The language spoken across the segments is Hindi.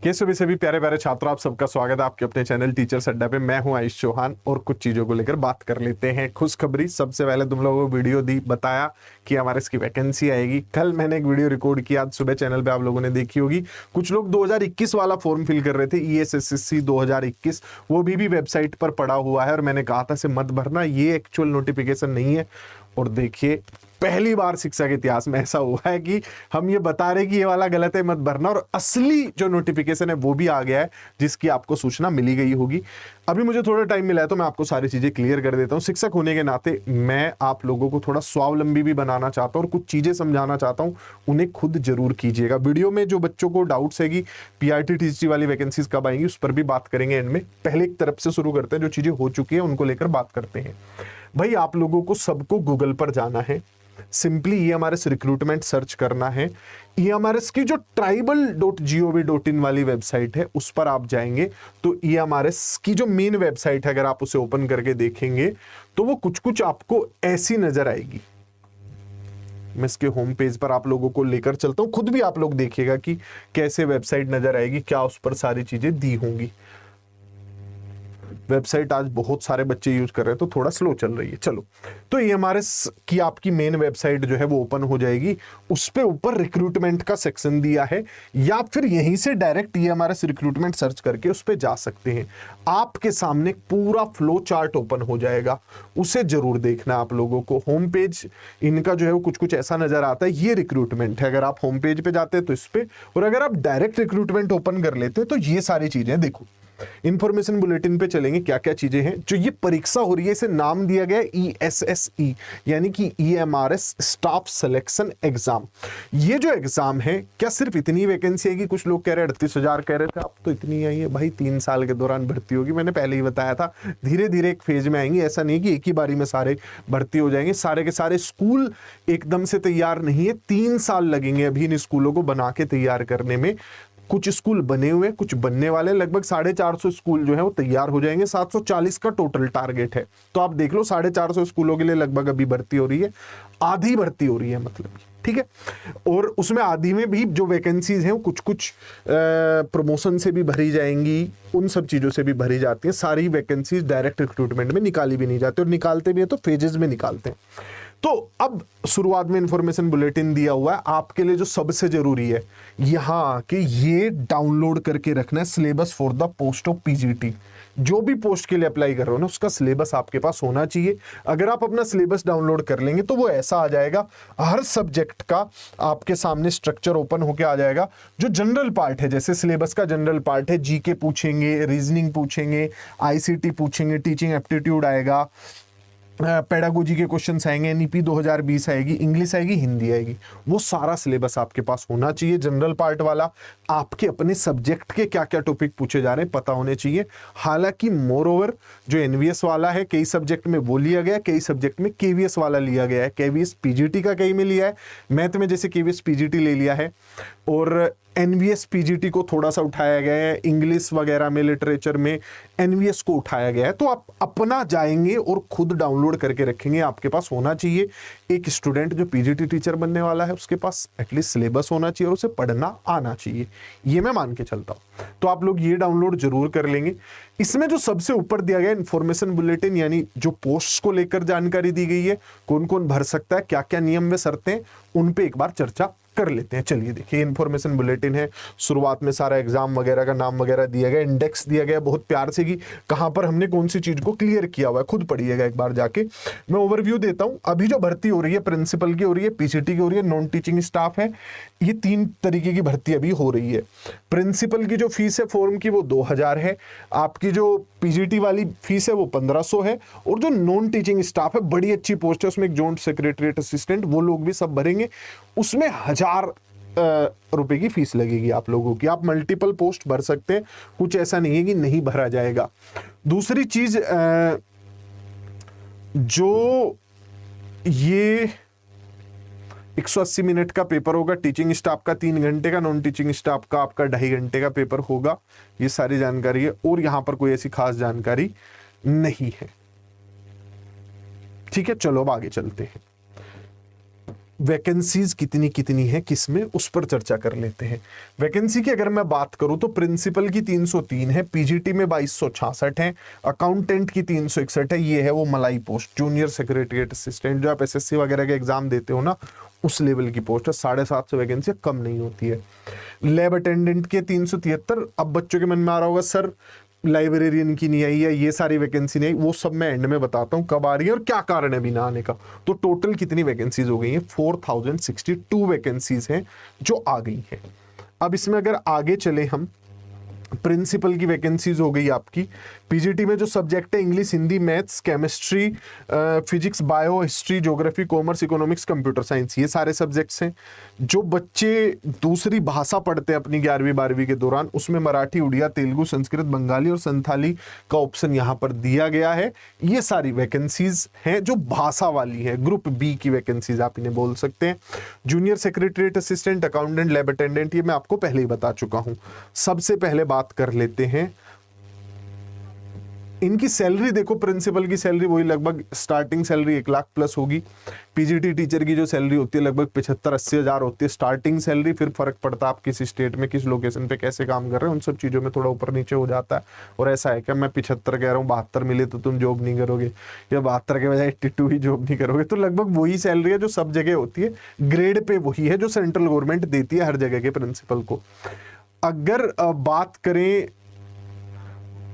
कैसे भी सभी प्यारे प्यारे छात्रों, आप सबका स्वागत है आपके अपने चैनल टीचर्स अड्डा पे। मैं हूं आयुष चौहान और कुछ चीजों को लेकर बात कर लेते हैं। खुशखबरी, सबसे पहले तुम लोगों को वीडियो दी बताया कि हमारे इसकी वैकेंसी आएगी। कल मैंने एक वीडियो रिकॉर्ड किया, आज सुबह चैनल पे आप लोगों ने देखी होगी। कुछ लोग 2021 वाला फॉर्म फिल कर रहे थे, ESSSC 2021, वो भी वेबसाइट पर पड़ा हुआ है और मैंने कहा था इसे मत भरना, ये एक्चुअल नोटिफिकेशन नहीं है। और देखिए, पहली बार शिक्षा के इतिहास में ऐसा हुआ है कि हम ये बता रहे कि ये वाला गलत है, मत भरना, और असली जो नोटिफिकेशन है वो भी आ गया है, जिसकी आपको सूचना मिली गई होगी। अभी मुझे थोड़ा टाइम मिला है तो मैं आपको सारी चीजें क्लियर कर देता हूं। शिक्षक होने के नाते मैं आप लोगों को थोड़ा स्वावलंबी भी बनाना चाहता हूं और कुछ चीजें समझाना चाहता हूं, उन्हें खुद जरूर कीजिएगा। वीडियो में जो बच्चों को डाउट्स है कि PRT TGT वाली वैकेंसीज कब आएंगी, उस पर भी बात करेंगे एंड में। पहले एक तरफ से शुरू करते हैं, जो चीजें हो चुकी है उनको लेकर बात करते हैं। भाई, आप लोगों को सबको गूगल पर जाना है, सिंपली EMRS रिक्रूटमेंट सर्च करना है। EMRS की जो tribal.gov.in वाली वेबसाइट है उस पर आप जाएंगे तो EMRS की जो मेन वेबसाइट है, अगर आप उसे ओपन करके देखेंगे तो वो कुछ कुछ आपको ऐसी नजर आएगी। मैं इसके होम पेज पर आप लोगों को लेकर चलता हूं, खुद भी आप लोग देखिएगा कि कैसे वेबसाइट नजर आएगी, क्या उस पर सारी चीजें दी होंगी। वेबसाइट आज बहुत सारे बच्चे यूज कर रहे हैं तो थोड़ा स्लो चल रही है। चलो, तो EMRS की आपकी मेन वेबसाइट जो है वो ओपन हो जाएगी। उस पे ऊपर रिक्रूटमेंट का सेक्शन दिया है, या फिर यहीं से डायरेक्ट EMRS रिक्रूटमेंट सर्च करके उस पे जा सकते हैं। आपके सामने पूरा फ्लो चार्ट ओपन हो जाएगा, उसे जरूर देखना आप लोगों को। होम पेज इनका जो है वो कुछ कुछ ऐसा नजर आता है। ये रिक्रूटमेंट है, अगर आप होम पेज पे जाते हैं तो इस पे, और अगर आप डायरेक्ट रिक्रूटमेंट ओपन कर लेते हैं तो ये सारी चीजें देखो। इंफॉर्मेशन बुलेटिन पे चलेंगे, क्या क्या चीजें हैं। जो ये परीक्षा हो रही है इसे नाम दिया गया है ESSE, यानी कि EMRS स्टाफ सिलेक्शन एग्जाम। ये जो एग्जाम है, क्या सिर्फ इतनी वैकेंसी है कि कुछ लोग कह रहे हैं 38,000 कह रहे थे, अब तो इतनी आई है। भाई, 3 साल के दौरान भर्ती होगी, मैंने पहले ही बताया था, धीरे धीरे एक फेज में आएंगे। ऐसा नहीं कि एक ही बारी में सारे भर्ती हो जाएंगे। सारे के सारे स्कूल एकदम से तैयार नहीं है, 3 साल लगेंगे अभी इन स्कूलों को बना के तैयार करने में। कुछ स्कूल बने हुए, कुछ बनने वाले। लगभग 450 स्कूल जो है वो तैयार हो जाएंगे। 740 का टोटल टारगेट है, तो आप देख लो 450 स्कूलों के लिए लगभग अभी भर्ती हो रही है, आधी भर्ती हो रही है मतलब, ठीक है। और उसमें आधी में भी जो वैकेंसीज हैं वो कुछ कुछ प्रमोशन से भी भरी जाएंगी, उन सब चीजों से भी भरी जाती हैं। सारी वैकेंसीज डायरेक्ट रिक्रूटमेंट में निकाली भी नहीं जाती, और निकालते भी हैं तो फेजेस में निकालते हैं। तो अब शुरुआत में इंफॉर्मेशन बुलेटिन दिया हुआ है। आपके लिए जो सबसे जरूरी है यहां कि ये डाउनलोड करके रखना है, syllabus for the post of PGT। जो भी पोस्ट के लिए अप्लाई कर रहे हो ना, उसका सिलेबस आपके पास होना चाहिए। अगर आप अपना सिलेबस डाउनलोड कर लेंगे तो वो ऐसा आ जाएगा, हर सब्जेक्ट का आपके सामने स्ट्रक्चर ओपन होके आ जाएगा। जो जनरल पार्ट है, जैसे सिलेबस का जनरल पार्ट है, GK पूछेंगे, रीजनिंग पूछेंगे, ICT पूछेंगे, टीचिंग एप्टीट्यूड आएगा, पेडागोजी के क्वेश्चंस आएंगे, NEP 2020 आएगी, इंग्लिश आएगी, हिंदी आएगी। वो सारा सिलेबस आपके पास होना चाहिए। जनरल पार्ट वाला आपके अपने सब्जेक्ट के क्या क्या टॉपिक पूछे जा रहे हैं पता होने चाहिए। हालांकि मोर ओवर जो NVS वाला है, कई सब्जेक्ट में वो लिया गया, कई सब्जेक्ट में KVS वाला लिया गया है। KVS PGT का कई में लिया है, मैथ में जैसे KVS PGT ले लिया है, और NVS PGT को थोड़ा सा उठाया गया है। इंग्लिश वगैरह में, लिटरेचर में NVS को उठाया गया है। तो आप अपना जाएंगे और खुद डाउनलोड करके रखेंगे, आपके पास होना चाहिए। एक स्टूडेंट जो PGT टीचर बनने वाला है उसके पास एटलीस्ट सिलेबस होना चाहिए और उसे पढ़ना आना चाहिए, ये मैं मान के चलता हूं। तो आप लोग ये डाउनलोड जरूर कर लेंगे। इसमें जो सबसे ऊपर दिया गया इंफॉर्मेशन बुलेटिन, यानी जो पोस्ट को लेकर जानकारी दी गई है, कौन कौन भर सकता है, क्या क्या नियम व शर्तें, उन पे एक बार चर्चा कर लेते हैं। चलिए देखिए, इंफॉर्मेशन बुलेटिन है। शुरुआत में सारा एग्जाम वगैरह का नाम वगैरह दिया गया, इंडेक्स दिया गया बहुत प्यार से कि कहां पर हमने कौन सी चीज को क्लियर किया हुआ है, खुद पढ़िएगा एक बार जाके। मैं ओवरव्यू देता हूं। अभी जो भर्ती हो रही है, प्रिंसिपल की हो रही है, PCT की हो रही है, नॉन टीचिंग स्टाफ है। ये 3 तरीके की भर्ती अभी हो रही है। प्रिंसिपल की जो फीस है फॉर्म की वो 2000 है। आपकी जो PGT वाली फीस है वो 1500 है। और जो नॉन टीचिंग स्टाफ है, बड़ी अच्छी पोस्ट है उसमें, एक जॉइंट सेक्रेटरीट असिस्टेंट, वो लोग भी सब भरेंगे। उसमें 1000 रुपए की फीस लगेगी आप लोगों की। आप मल्टीपल पोस्ट भर सकते हैं, कुछ ऐसा नहीं है कि नहीं भरा जाएगा। दूसरी चीज, जो ये 180 मिनट का पेपर होगा, टीचिंग स्टाफ का 3 घंटे का, नॉन टीचिंग स्टाफ का आपका 2.5 घंटे का पेपर होगा। ये सारी जानकारी है, और यहां पर कोई ऐसी खास जानकारी नहीं है। ठीक है, चलो अब आगे चलते हैं। वैकेंसीज कितनी कितनी है किसमें, उस पर चर्चा कर लेते हैं। वैकेंसी की अगर मैं बात करूं तो प्रिंसिपल की 303 है, पीजीटी में 2266 है, अकाउंटेंट की 361 है, ये है वो मलाई पोस्ट, जूनियर सेक्रेटरीट असिस्टेंट, जो आप एसएससी वगैरह के एग्जाम देते हो ना, उस लेवल की पोस्ट है। 750 वैकेंसी, कम नहीं होती है। लैब अटेंडेंट के 373। अब बच्चों के मन में आ रहा होगा सर लाइब्रेरियन की नहीं आई है, ये सारी वैकेंसी नहीं आई, वो सब मैं एंड में बताता हूँ कब आ रही है और क्या कारण है अभी ना आने का। तो टोटल कितनी वैकेंसीज हो गई हैं? 4062 वैकेंसीज हैं जो आ गई हैं। अब इसमें अगर आगे चले हम, प्रिंसिपल की वैकेंसीज हो गई आपकी। पीजीटी में जो सब्जेक्ट है English, Hindi, maths, chemistry, physics, bio, history, geography, commerce, economics, computer science, ये सारे सब्जेक्ट्स हैं। जो बच्चे दूसरी भाषा पढ़ते हैं अपनी 11वीं 12वीं के दौरान, उसमें मराठी, उड़िया, तेलुगु, संस्कृत, बंगाली और संथाली का ऑप्शन यहाँ पर दिया गया है। ये सारी वैकेंसीज हैं जो भाषा वाली है, ग्रुप बी की वैकेंसीज आप इन्हें बोल सकते हैं। Junior secretariat assistant, accountant, lab attendant, ये मैं आपको पहले ही बता चुका हूँ। सबसे पहले बात कर लेते हैं इनकी सैलरी। देखो प्रिंसिपल की सैलरी वही लगभग स्टार्टिंग सैलरी 1 लाख प्लस होगी। पीजीटी टीचर की जो सैलरी होती है लगभग 75-80 हज़ार होती है स्टार्टिंग सैलरी। फिर फर्क पड़ता है आप किस स्टेट में, किस लोकेशन पे कैसे काम कर रहे हैं, उन सब चीज़ों में थोड़ा ऊपर नीचे हो जाता है। और ऐसा है क्या मैं 75 कह रहा हूँ, 72 मिले तो तुम जॉब नहीं करोगे, या 72 के बजाय 82 ही जॉब नहीं करोगे, तो लगभग वही सैलरी है जो सब जगह होती है। ग्रेड पे वही है जो सेंट्रल गवर्नमेंट देती है हर जगह के प्रिंसिपल को। अगर बात करें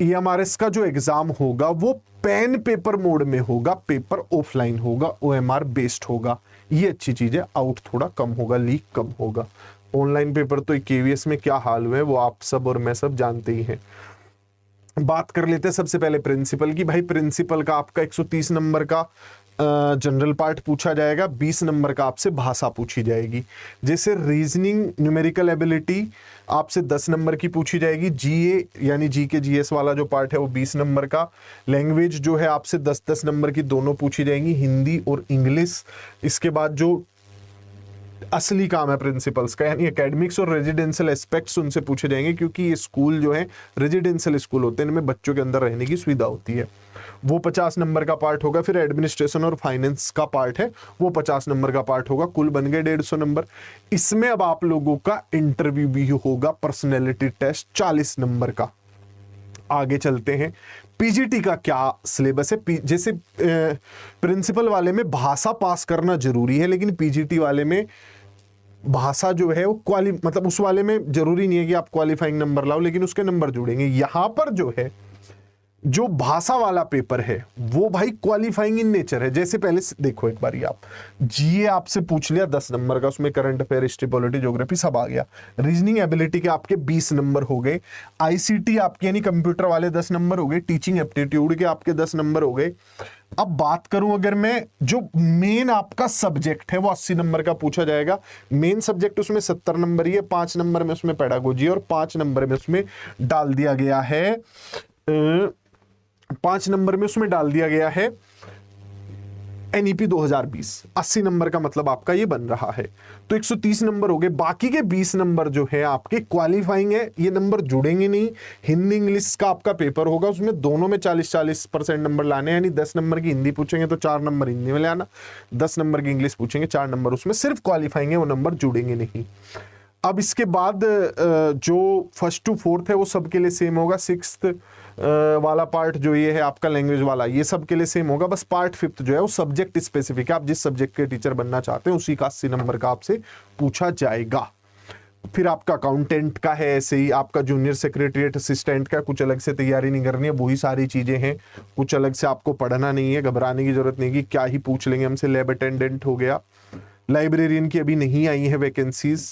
ईएमआरएस का जो एग्जाम होगा वो पेन पेपर मोड में होगा, पेपर ऑफलाइन होगा, ओएमआर बेस्ड होगा। ये अच्छी चीज है, आउट थोड़ा कम होगा, लीक कम होगा। ऑनलाइन पेपर तो केवीएस में क्या हाल हुए वो आप सब और मैं सब जानते ही हैं। बात कर लेते हैं सबसे पहले प्रिंसिपल की। भाई प्रिंसिपल का आपका 130 नंबर का जनरल पार्ट पूछा जाएगा, 20 नंबर का आपसे भाषा पूछी जाएगी। जैसे रीजनिंग, न्यूमेरिकल एबिलिटी आपसे 10 नंबर की पूछी जाएगी। जीए यानी जी के जीएस वाला जो पार्ट है वो 20 नंबर का। लैंग्वेज जो है आपसे 10-10 नंबर की दोनों पूछी जाएंगी, हिंदी और इंग्लिश। इसके बाद जो असली काम है प्रिंसिपल्स का यानी एकेडमिक्स और रेजिडेंशियल एस्पेक्ट्स उनसे पूछे जाएंगे, क्योंकि ये स्कूल जो है रेजिडेंशियल स्कूल होते हैं, इनमें बच्चों के अंदर रहने की सुविधा होती है। वो 50 नंबर का पार्ट होगा। फिर एडमिनिस्ट्रेशन और फाइनेंस का पार्ट है, वो 50 नंबर का पार्ट होगा। कुल बन गए 150 नंबर। इसमें अब आप लोगों का इंटरव्यू भी होगा, पर्सनैलिटी टेस्ट 40 नंबर का। आगे चलते हैं, पीजीटी का क्या सिलेबस है। जैसे प्रिंसिपल वाले में भाषा पास करना जरूरी है, लेकिन पीजीटी वाले में भाषा जो है वो मतलब उस वाले में जरूरी नहीं है कि आप क्वालिफाइंग नंबर लाओ, लेकिन उसके नंबर जुड़ेंगे। यहां पर जो है जो भाषा वाला पेपर है वो भाई क्वालिफाइंग इन नेचर है। जैसे पहले देखो एक बार आप जीए आपसे पूछ लिया 10 नंबर का, उसमें current affair, history, polity, geography सब आ गया। रीजनिंग एबिलिटी के आपके 20 नंबर हो गए। आईसीटी आपके यानी कंप्यूटर वाले 10 नंबर हो गए। टीचिंग एप्टीट्यूड के आपके 10 नंबर हो गए। अब बात करूं अगर मैं, जो मेन आपका सब्जेक्ट है वो 80 नंबर का पूछा जाएगा। मेन सब्जेक्ट उसमें 70 नंबर ही है। 5 नंबर में उसमें पेडागोजी और 5 नंबर में उसमें डाल दिया गया है 5 नंबर में उसमें डाल दिया गया है एनईपी 2020। 80 नंबर का मतलब आपका ये बन रहा है। तो 130 नंबर हो गए। बाकी के 20 नंबर जो है आपके क्वालिफाइंग है, ये नंबर जुड़ेंगे नहीं। हिंदी इंग्लिश का आपका पेपर होगा, उसमें दोनों में 40-40% नंबर लाने, यानी 10 नंबर की हिंदी पूछेंगे तो 4 नंबर हिंदी में ले आना, 10 नंबर की इंग्लिश पूछेंगे 4 नंबर उसमें सिर्फ क्वालिफाइंग है, वो नंबर जुड़ेंगे नहीं। अब इसके बाद जो 1st to 4th है वो सबके लिए सेम होगा। 6th वाला पार्ट जो ये है आपका लैंग्वेज वाला, ये सबके लिए सेम होगा। बस पार्ट 5th जो है वो सब्जेक्ट स्पेसिफिक है, आप जिस सब्जेक्ट के टीचर बनना चाहते हैं उसी का 80 नंबर का आपसे पूछा जाएगा। फिर आपका अकाउंटेंट का है, ऐसे ही आपका जूनियर सेक्रेटरीट असिस्टेंट का, कुछ अलग से तैयारी नहीं करनी है, वही सारी चीजें हैं, कुछ अलग से आपको पढ़ना नहीं है, घबराने की जरूरत नहीं कि क्या ही पूछ लेंगे हमसे। लैब अटेंडेंट हो गया। लाइब्रेरियन की अभी नहीं आई है वैकेंसीज।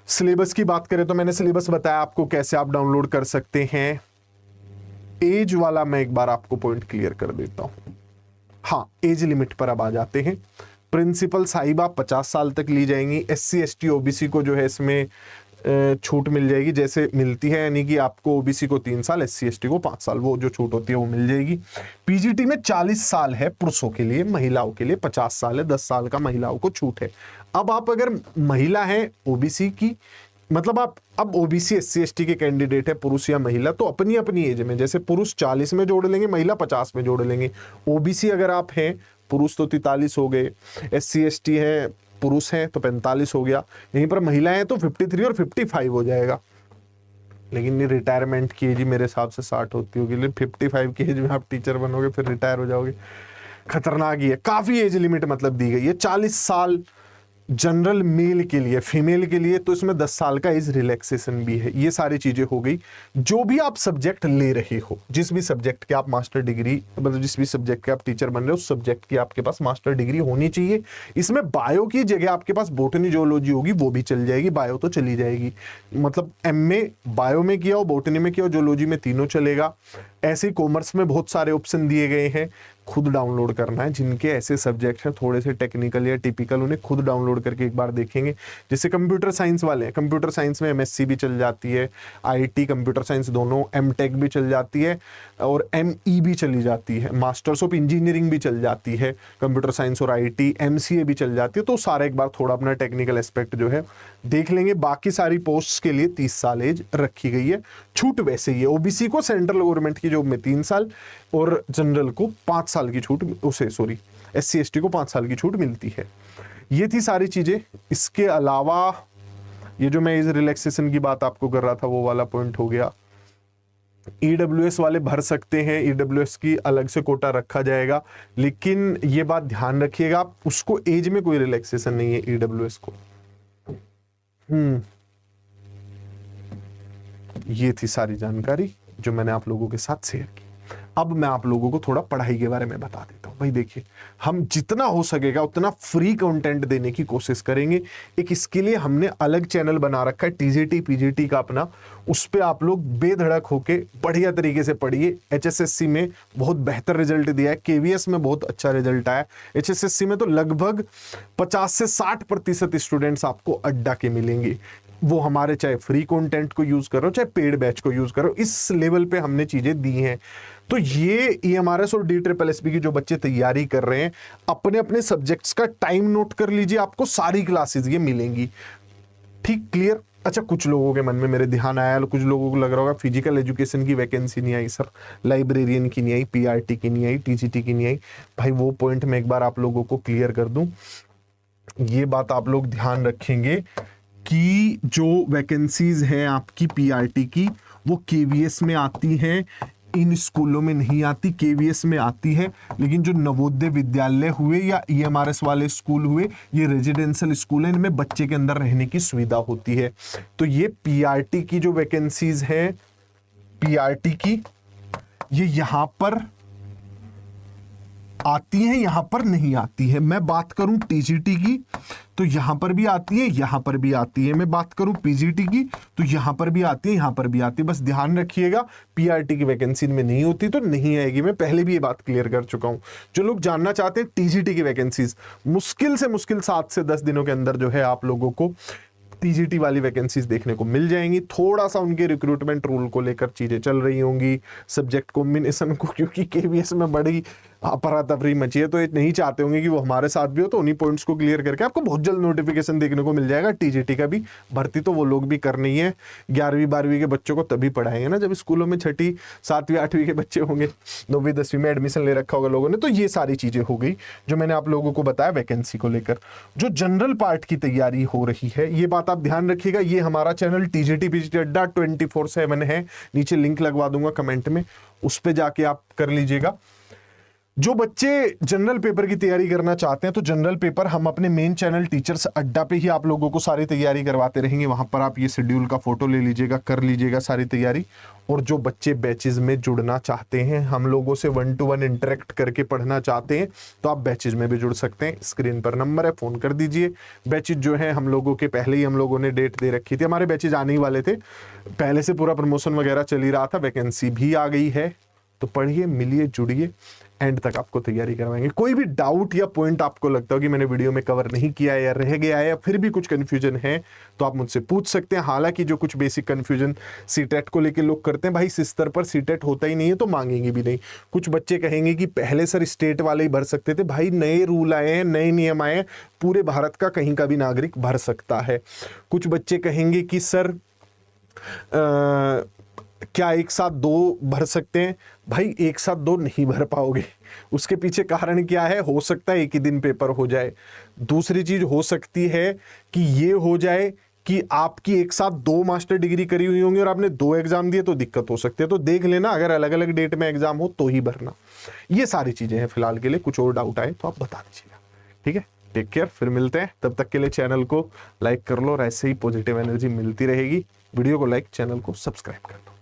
सिलेबस की बात करें तो मैंने सिलेबस बताया आपको कैसे आप डाउनलोड कर सकते हैं। एज वाला मैं एक बार आपको पॉइंट क्लियर कर देता हूं। हाँ, एज लिमिट पर अब आ जाते हैं। प्रिंसिपल साहिबा 50 साल तक ली जाएंगी। SC ST OBC को जो है इसमें छूट मिल जाएगी जैसे मिलती है, यानी कि आपको OBC को 3 साल, SC ST को 5 साल, वो जो छूट होती है वो मिल जाएगी। पीजीटी में 40 साल है पुरुषों के लिए, महिलाओं के लिए 50 साल है, 10 साल का महिलाओं को छूट है। अब आप अगर महिला है OBC की, मतलब आप अब OBC SC ST के कैंडिडेट है, पुरुष या महिला, तो अपनी अपनी एज में, जैसे पुरुष 40 में जोड़ लेंगे, महिला 50 में जोड़ लेंगे। OBC अगर आप हैं पुरुष तो 43 हो गए, SC ST है पुरुष हैं तो 45 हो गया, यहीं पर महिलाएं हैं तो 53 और 55 हो जाएगा। लेकिन ये रिटायरमेंट की एज मेरे हिसाब से 60 होती होगी, लेकिन 55 की एज में आप टीचर बनोगे फिर रिटायर हो जाओगे, खतरनाक ही है। काफी एज लिमिट मतलब दी गई है 40 साल जनरल मेल के लिए, फीमेल के लिए तो इसमें 10 साल का एज रिलैक्सेशन भी है। ये सारी चीजें हो गई। जो भी आप सब्जेक्ट ले रहे हो, जिस भी सब्जेक्ट के आप मास्टर डिग्री, मतलब जिस भी सब्जेक्ट के आप टीचर बन रहे हो, उस सब्जेक्ट की आपके पास मास्टर डिग्री होनी चाहिए। इसमें बायो की जगह आपके पास बोटनी जोलॉजी होगी, वो भी चल जाएगी, बायो तो चली जाएगी। मतलब MA बायो में किया हो, बोटनी में किया हो, जोलॉजी में, तीनों चलेगा। ऐसे ही कॉमर्स में बहुत सारे ऑप्शन दिए गए हैं, खुद डाउनलोड करना है। जिनके ऐसे सब्जेक्ट हैं थोड़े से टेक्निकल या टिपिकल, उन्हें खुद डाउनलोड करके एक बार देखेंगे। जैसे कंप्यूटर साइंस वाले हैं, कंप्यूटर साइंस में MSc भी चल जाती है, IT कंप्यूटर साइंस दोनों, MTech भी चल जाती है और ME भी चली जाती है, मास्टर्स ऑफ इंजीनियरिंग भी चल जाती है कंप्यूटर साइंस और IT, MCA भी चल जाती है। तो सारा एक बार थोड़ा अपना टेक्निकल एस्पेक्ट जो है देख लेंगे। बाकी सारी पोस्ट के लिए 30 साल एज रखी गई है। छूट वैसे ही है, OBC को सेंट्रल गवर्नमेंट की जॉब में 3 साल और जनरल को 5 साल की छूट, उसे सॉरी SC ST को 5 साल की छूट मिलती है। ये थी सारी चीजें। इसके अलावा ये जो मैं एज रिलैक्सेशन की बात आपको कर रहा था वो वाला पॉइंट हो गया। EWS वाले भर सकते हैं, EWS की अलग से कोटा रखा जाएगा, लेकिन ये बात ध्यान रखिएगा उसको एज में कोई रिलैक्सेशन नहीं है EWS को। ये थी सारी जानकारी जो मैंने आप लोगों के साथ शेयर की। अब मैं आप लोगों को थोड़ा पढ़ाई के बारे में बता देता हूँ। भाई देखिए, हम जितना हो सकेगा उतना फ्री कंटेंट देने की कोशिश करेंगे। एक इसके लिए हमने अलग चैनल बना रखा है TGT PGT का अपना, उस पे आप लोग बेधड़क होके बढ़िया तरीके से पढ़िए। HSSC में बहुत बेहतर रिजल्ट दिया है, KVS में बहुत अच्छा रिजल्ट आया, HSSC में तो लगभग 50 से 60% स्टूडेंट्स आपको अड्डा के मिलेंगे। वो हमारे चाहे फ्री कंटेंट को यूज करो चाहे पेड बैच को यूज करो, इस लेवल पे हमने चीजें दी हैं। तो ये EMRS और DSSSB की जो बच्चे तैयारी कर रहे हैं, अपने अपने सब्जेक्ट्स का टाइम नोट कर लीजिए, आपको सारी क्लासेस ये मिलेंगी। ठीक, क्लियर। अच्छा, कुछ लोगों के मन में मेरे ध्यान आया, कुछ लोगों को लग रहा होगा फिजिकल एजुकेशन की वैकेंसी नहीं आई सर, लाइब्रेरियन की नहीं आई, PRT की नहीं आई, TGT की नहीं आई। भाई वो पॉइंट मैं एक बार आप लोगों को क्लियर कर दूं। ये बात आप लोग ध्यान रखेंगे कि जो वैकेंसीज हैं आपकी PRT की, वो KVS में आती हैं, इन स्कूलों में नहीं आती, KVS में आती है। लेकिन जो नवोदय विद्यालय हुए या EMRS वाले स्कूल हुए, ये रेजिडेंशियल स्कूल है, इनमें बच्चे के अंदर रहने की सुविधा होती है। तो ये PRT की जो वैकेंसीज है, PRT की, ये यहां पर आती है, यहां पर नहीं आती है। मैं बात करूं TGT की तो यहां पर भी आती है, यहां पर भी आती है। मैं बात करूं PGT की तो यहां पर भी आती है, यहां पर भी आती है। बस ध्यान रखिएगा, PRT की वैकेंसी में नहीं होती तो नहीं आएगी। मैं पहले भी ये बात क्लियर कर चुका हूं। जो लोग जानना चाहते हैं TGT की वैकेंसीज, मुश्किल से मुश्किल 7 से 10 दिनों के अंदर जो है आप लोगों को TGT वाली वैकेंसीज देखने को मिल जाएंगी। थोड़ा सा उनके रिक्रूटमेंट रूल को लेकर चीजें चल रही होंगी, सब्जेक्ट कॉम्बिनेशन को, क्योंकि KVS में बड़ी अफरा तफरी मची है, तो ये नहीं चाहते होंगे कि वो हमारे साथ भी हो। तो उन्हीं पॉइंट्स को क्लियर करके आपको बहुत जल्द नोटिफिकेशन देखने को मिल जाएगा TGT का भी। भर्ती तो वो लोग भी करनी है, 11वीं 12वीं के बच्चों को तभी पढ़ाएंगे ना जब स्कूलों में 6ठी 7वीं 8वीं के बच्चे होंगे, 9वीं 10वीं में एडमिशन ले रखा होगा लोगों ने। तो ये सारी चीजें हो गई जो मैंने आप लोगों को बताया वैकेंसी को लेकर। जो जनरल पार्ट की तैयारी हो रही है, ये बात आप ध्यान रखिएगा। ये हमारा चैनल TGT PGT अड्डा 24/7 है, नीचे लिंक लगवा दूंगा कमेंट में, उस पर जाके आप कर लीजिएगा। जो बच्चे जनरल पेपर की तैयारी करना चाहते हैं, तो जनरल पेपर हम अपने मेन चैनल टीचर्स अड्डा पे ही आप लोगों को सारी तैयारी करवाते रहेंगे। वहां पर आप ये शेड्यूल का फोटो ले लीजिएगा, कर लीजिएगा सारी तैयारी। और जो बच्चे बैचेज में जुड़ना चाहते हैं, हम लोगों से 1-to-1 इंटरेक्ट करके पढ़ना चाहते हैं, तो आप बैचेज में भी जुड़ सकते हैं। स्क्रीन पर नंबर है, फोन कर दीजिए। बैचेज जो है हम लोगों के पहले ही हम लोगों ने डेट दे रखी थी, हमारे बैचेज आने ही वाले थे, पहले से पूरा प्रमोशन वगैरह चल ही रहा था, वैकेंसी भी आ गई है। तो पढ़िए, मिलिए, जुड़िए, एंड तक आपको तैयारी करवाएंगे। कोई भी डाउट या पॉइंट आपको लगता हो कि मैंने वीडियो में कवर नहीं किया है या रह गया है या फिर भी कुछ कंफ्यूजन है, तो आप मुझसे पूछ सकते हैं। हालांकि जो कुछ बेसिक कंफ्यूजन सीटेट को लेके लोग करते हैं, भाई इस स्तर पर सीटेट होता ही नहीं है तो मांगेंगे भी नहीं। कुछ बच्चे कहेंगे कि पहले सर स्टेट वाले ही भर सकते थे, भाई नए रूल आए हैं, नए नियम आए हैं, पूरे भारत का कहीं का भी नागरिक भर सकता है। कुछ बच्चे कहेंगे कि सर क्या एक साथ दो भर सकते हैं? भाई एक साथ दो नहीं भर पाओगे। उसके पीछे कारण क्या है? हो सकता है एक ही दिन पेपर हो जाए। दूसरी चीज हो सकती है कि ये हो जाए कि आपकी एक साथ दो मास्टर डिग्री करी हुई होंगी और आपने दो एग्जाम दिए, तो दिक्कत हो सकती है। तो देख लेना, अगर अलग अलग डेट में एग्जाम हो तो ही भरना। ये सारी चीजें हैं फिलहाल के लिए। कुछ और डाउट आए तो आप बता दीजिएगा, ठीक है? टेक केयर, फिर मिलते हैं। तब तक के लिए चैनल को लाइक कर लो और ऐसे ही पॉजिटिव एनर्जी मिलती रहेगी। वीडियो को लाइक, चैनल को सब्सक्राइब कर दो।